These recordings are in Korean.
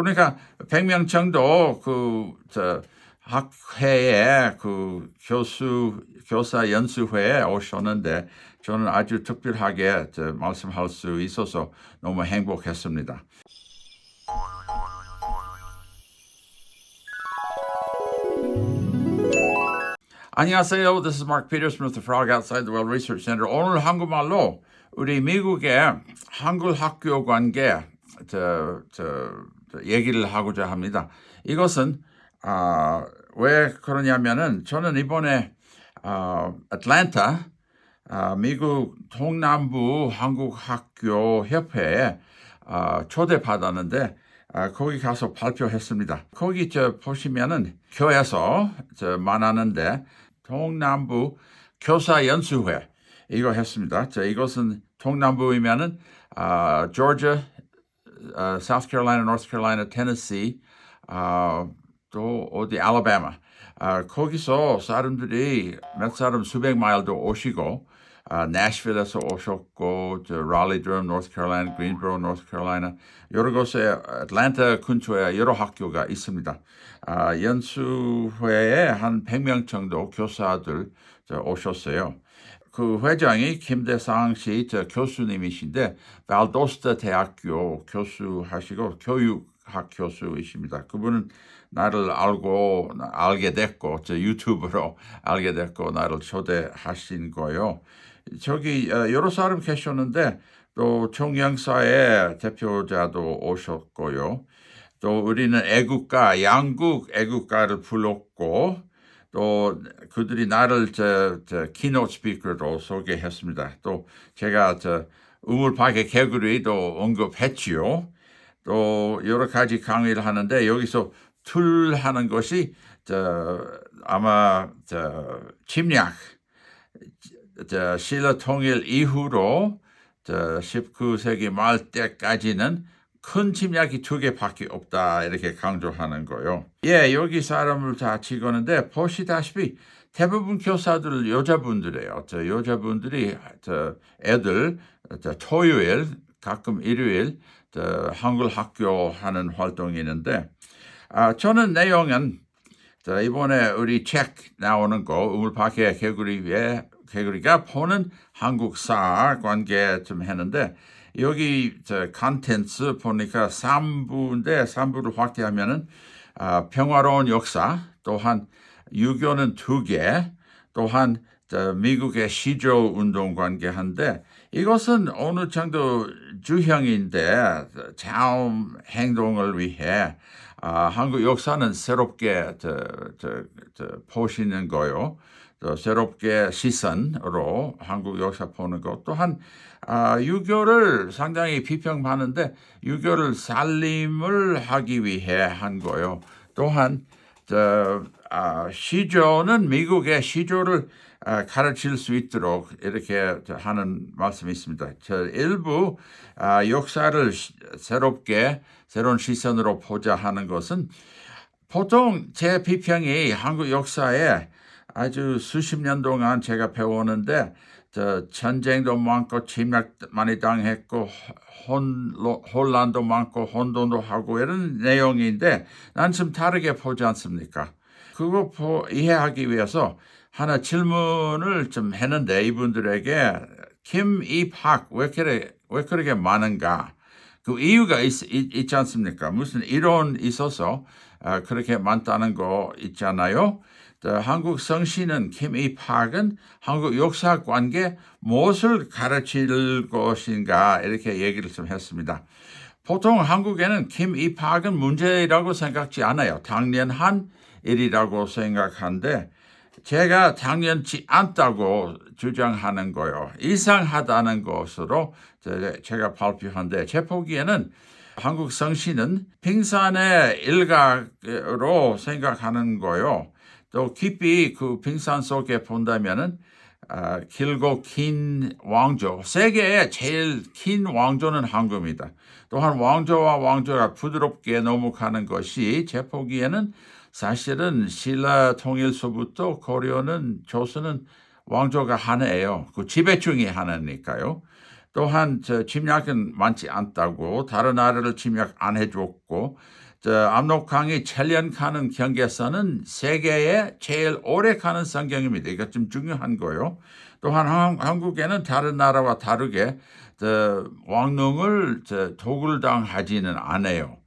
그러니까 백명청도 학회에 교사 연수회에 오셨는데 저는 아주 특별하게 말씀할 수 있어서 너무 행복했습니다. 안녕하세요. This is Mark Peterson with the Frog Outside the World Research Center. 오늘 한국말로 우리 미국의 한글 학교 관계 얘기를 하고자 합니다. 이것은 왜 그러냐면은 저는 이번에 애틀랜타 미국 동남부 한국 학교 협회에 초대받았는데 거기 가서 발표했습니다. 거기 보시면은 교회에서 말하는데 동남부 교사 연수회 이거 했습니다. 이것은 동남부이면은 조지아, South Carolina, North Carolina, Tennessee, 또 어디 알라바마. 거기서 사람들이 몇 사람 수백 마일도 오시고 내셔빌에서 오셨고 랄리 드럼, 노스 캐롤라이나, 그린브로, 노스 캐롤라이나 여러 곳에 애틀랜타 근처에 여러 학교가 있습니다. 연수회에 한 100명 정도 교사들 오셨어요. 그 회장이 김대상 씨 교수님이신데 발도스타 대학교 교수하시고 교육학 교수이십니다. 그분은 나를 알게 됐고 유튜브로 알게 됐고 나를 초대하신 거예요. 저기 여러 사람 계셨는데 또 총영사의 대표자도 오셨고요. 또 우리는 애국가, 양국 애국가를 불렀고 또 그들이 나를 키노트 스피커로 소개했습니다. 또 제가 우물파괴 개구리도 언급했지요. 또 여러 가지 강의를 하는데 여기서 툴 하는 것이 아마 침략 신라 통일 이후로 19세기 말 때까지는 큰 침략이 2개밖에 없다 이렇게 강조하는 거예요. 여기 사람을 다 찍었는데 보시다시피 대부분 교사들 여자분들이에요. 여자분들이 애들 토요일 가끔 일요일 한글 학교 하는 활동이 있는데 저는 내용은 이번에 우리 책 나오는 거 우물파괴 개구리가 보는 한국사 관계 좀 했는데 여기 컨텐츠 보니까 3부인데 3부를 확대하면은 평화로운 역사 또한 유교는 2개 또한 미국의 시조 운동 관계한데 이것은 어느 정도 주형인데 다음 행동을 위해 한국 역사는 새롭게 보시는 거요. 새롭게 시선으로 한국 역사 보는 것 또한 유교를 상당히 비평하는데 유교를 살림을 하기 위해 한 거요. 또한 시조는 미국의 시조를 가르칠 수 있도록 이렇게 하는 말씀이 있습니다. 일부 역사를 새로운 시선으로 보자 하는 것은 보통 제 비평이 한국 역사에 아주 수십 년 동안 제가 배웠는데 전쟁도 많고 침략 많이 당했고 혼란도 많고 혼돈도 하고 이런 내용인데 난 좀 다르게 보지 않습니까? 그거 이해하기 위해서 하나 질문을 좀 했는데 이분들에게 김입학 왜 그렇게 많은가? 그 이유가 있지 않습니까? 무슨 이론 있어서 그렇게 많다는 거 있잖아요. 한국 성씨는 김입학은 한국 역사 관계 무엇을 가르칠 것인가 이렇게 얘기를 좀 했습니다. 보통 한국에는 김입학은 문제라고 생각지 않아요. 당연한 일이라고 생각하는데 제가 당연치 않다고 주장하는 거요. 이상하다는 것으로 제가 발표한데 제 보기에는 한국 성씨는 빙산의 일각으로 생각하는 거요. 또 깊이 그 빙산 속에 본다면은 길고 긴 왕조, 세계의 제일 긴 왕조는 한국입니다. 또한 왕조와 왕조가 부드럽게 넘어가는 것이 제 보기에는 사실은 신라 통일서부터 고려는 조선은 왕조가 하나예요. 그 지배층이 하나니까요. 또한 침략은 많지 않다고 다른 나라를 침략 안 해줬고 압록강이 7년 가는 경계선은 세계에 제일 오래 가는 성경입니다. 이거 좀 중요한 거요. 또한 한국에는 다른 나라와 다르게 왕릉을 도굴당하지는 않아요.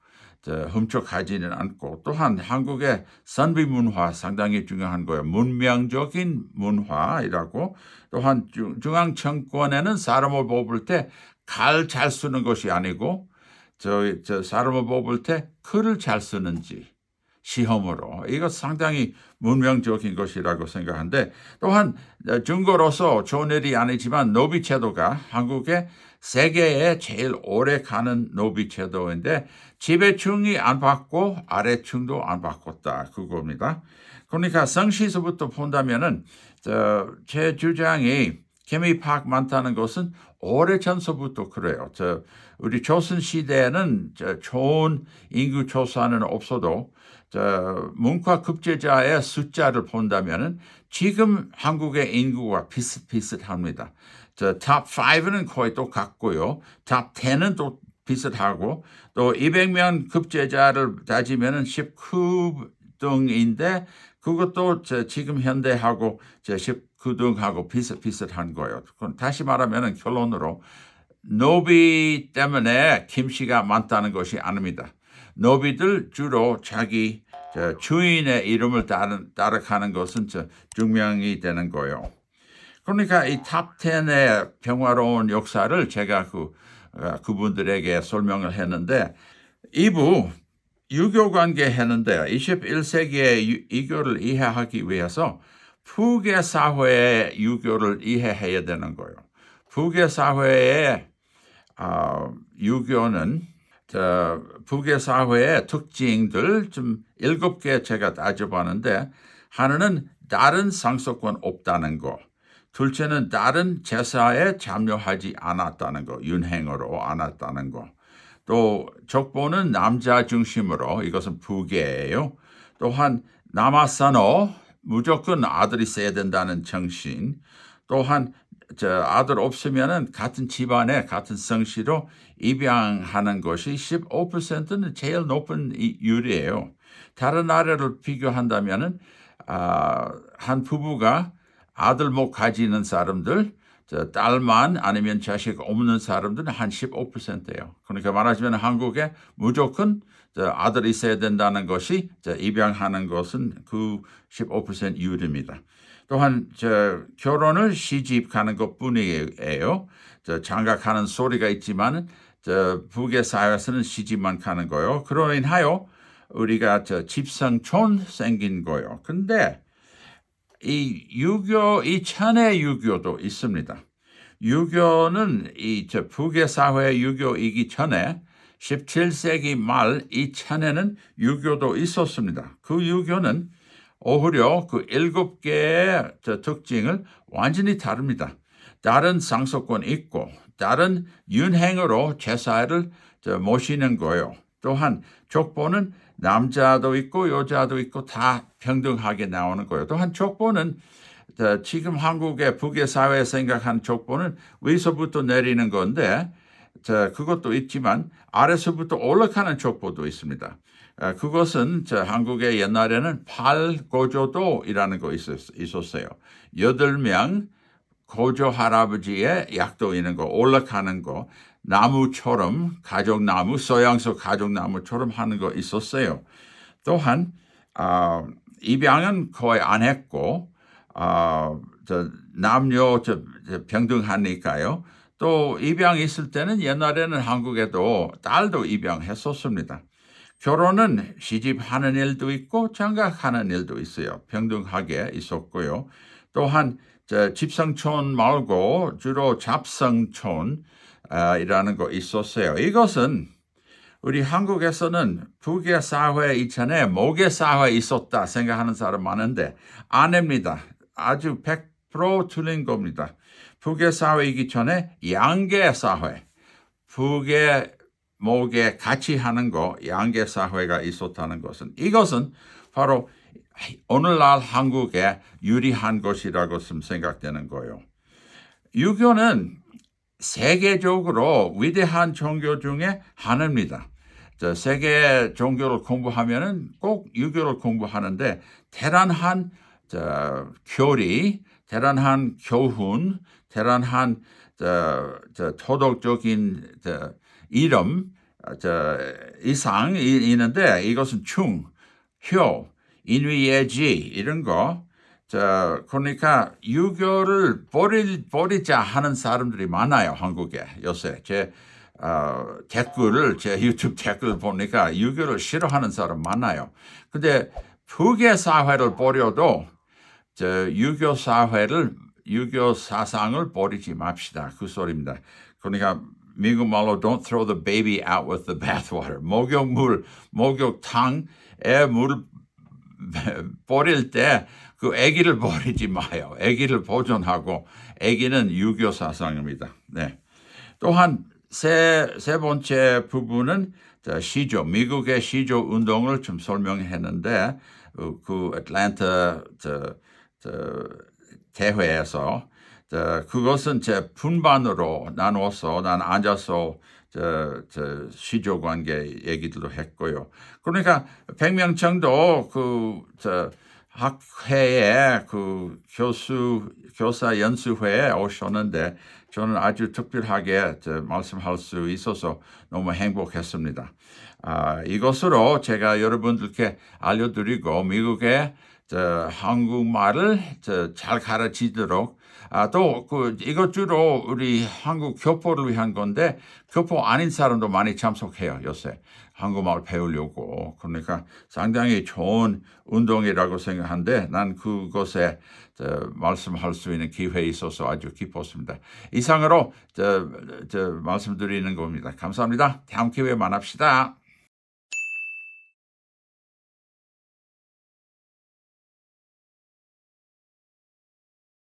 훔쳐가지는 않고, 또한 한국의 선비 문화 상당히 중요한 거예요. 문명적인 문화이라고. 또한 중앙 정권에는 사람을 뽑을 때 칼 잘 쓰는 것이 아니고 사람을 뽑을 때 글을 잘 쓰는지 시험으로, 이거 상당히 문명적인 것이라고 생각하는데, 또한 증거로서 좋은 일이 아니지만 노비제도가 한국의 세계에 제일 오래 가는 노비제도인데 지배층이 안 받고 아래층도 안 바꿨다, 그겁니다. 그러니까 성시서부터 본다면은 제 주장이 개미 파악 많다는 것은 오래전서부터 그래요. 우리 조선 시대에는 좋은 인구 조사는 없어도 문과 급제자의 숫자를 본다면은 지금 한국의 인구가 비슷합니다. 탑 5는 거의 똑같고요. 탑 10은 또 비슷하고, 또 200명 급제자를 따지면은 19등인데 그것도 지금 현대하고 19등하고 비슷한 거예요. 다시 말하면 결론으로 노비 때문에 김씨가 많다는 것이 아닙니다. 노비들 주로 자기 주인의 이름을 따라가는 것은 증명이 되는 거예요. 그러니까 이 탑 10의 평화로운 역사를 제가 그분들에게 설명을 했는데, 2부 유교 관계 했는데 21세기의 유교를 이해하기 위해서 북의 사회의 유교를 이해해야 되는 거예요. 북의 사회의 유교는 북의 사회의 특징들 좀 7개 제가 따져봤는데, 하나는 다른 상속권 없다는 거, 둘째는 다른 제사에 참여하지 않았다는 거, 윤행으로 안 했다는 거, 또 족보는 남자 중심으로, 이것은 북이에요. 또한 남아선호, 무조건 아들이 있어야 된다는 정신, 또한 아들 없으면은 같은 집안에 같은 성씨로 입양하는 것이 15%는 제일 높은 율이에요. 다른 나라를 비교한다면은 한 부부가 아들 못 가지는 사람들, 딸만 아니면 자식 없는 사람들은 한 15%예요. 그러니까 말하자면 한국에 무조건 아들이 있어야 된다는 것이 입양하는 것은 그 15% 율입니다. 또한 결혼을 시집 가는 것뿐이에요. 장가가는 소리가 있지만 북의 사회에서는 시집만 가는 거예요. 그로 인하여 우리가 집성촌 생긴 거예요. 근데 이 천의 유교도 있습니다. 유교는 북의 사회 유교이기 전에 17세기 말 이 천에는 유교도 있었습니다. 그 유교는 오히려 그 7개의 특징을 완전히 다릅니다. 다른 상속권이 있고, 다른 윤행으로 제사를 모시는 거예요. 또한 족보는 남자도 있고 여자도 있고 다 평등하게 나오는 거예요. 또한 족보는 지금 한국의 북의 사회에 생각하는 족보는 위서부터 내리는 건데, 그것도 있지만 아래서부터 올라가는 족보도 있습니다. 그것은 한국의 옛날에는 팔고조도이라는 거 있었어요. 8명 고조 할아버지의 약도 있는 거, 올라가는 거, 나무처럼 가족나무, 서양서 가족나무처럼 하는 거 있었어요. 또한 입양은 거의 안 했고, 남녀 평등하니까요. 또 입양 있을 때는 옛날에는 한국에도 딸도 입양했었습니다. 결혼은 시집하는 일도 있고 장가가는 일도 있어요. 평등하게 있었고요. 또한 집성촌 말고 주로 잡성촌 이라는 거 있었어요. 이것은 우리 한국에서는 북의 사회 이전에 목의 사회 있었다 생각하는 사람 많은데 아닙니다. 아주 100% 틀린 겁니다. 북의 사회이기 전에 양계 사회, 북의 목에 같이 하는 거 양계 사회가 있었다는 것은, 이것은 바로 오늘날 한국에 유리한 것이라고 생각되는 거예요. 유교는 세계적으로 위대한 종교 중에 하나입니다. 세계 종교를 공부하면은 꼭 유교를 공부하는데 대단한 교리, 대단한 교훈, 대단한 도덕적인 이름, 이상이 있는데 이것은 충, 효, 인위예지 이런 거. 그러니까 유교를 버리자 하는 사람들이 많아요, 한국에 요새. 제 유튜브 댓글 보니까 유교를 싫어하는 사람 많아요. 근데 북의 사회를 버려도 유교 사상을 버리지 맙시다. 그 소리입니다. 그러니까 미국 말로 don't throw the baby out with the bathwater. 목욕탕에 물 버릴 때 그 아기를 버리지 마요. 아기를 보존하고 아기는 유교 사상입니다. 네. 또한 세 번째 부분은 시조, 미국의 시조 운동을 좀 설명했는데 그 애틀랜타 대회에서 그것은 분반으로 나누어서 난 앉아서 시조 관계 얘기들도 했고요. 그러니까 100명 정도 학회에 교사 연수회에 오셨는데 저는 아주 특별하게 말씀할 수 있어서 너무 행복했습니다. 이것으로 제가 여러분들께 알려드리고 미국의 한국말을 잘 가르치도록 또 이것 주로 우리 한국 교포를 위한 건데 교포 아닌 사람도 많이 참석해요 요새 한국말 배우려고. 그러니까 상당히 좋은 운동이라고 생각하는데 난 그것에 말씀할 수 있는 기회에 있어서 아주 기뻤습니다. 이상으로 말씀드리는 겁니다. 감사합니다. 다음 기회에 만납시다.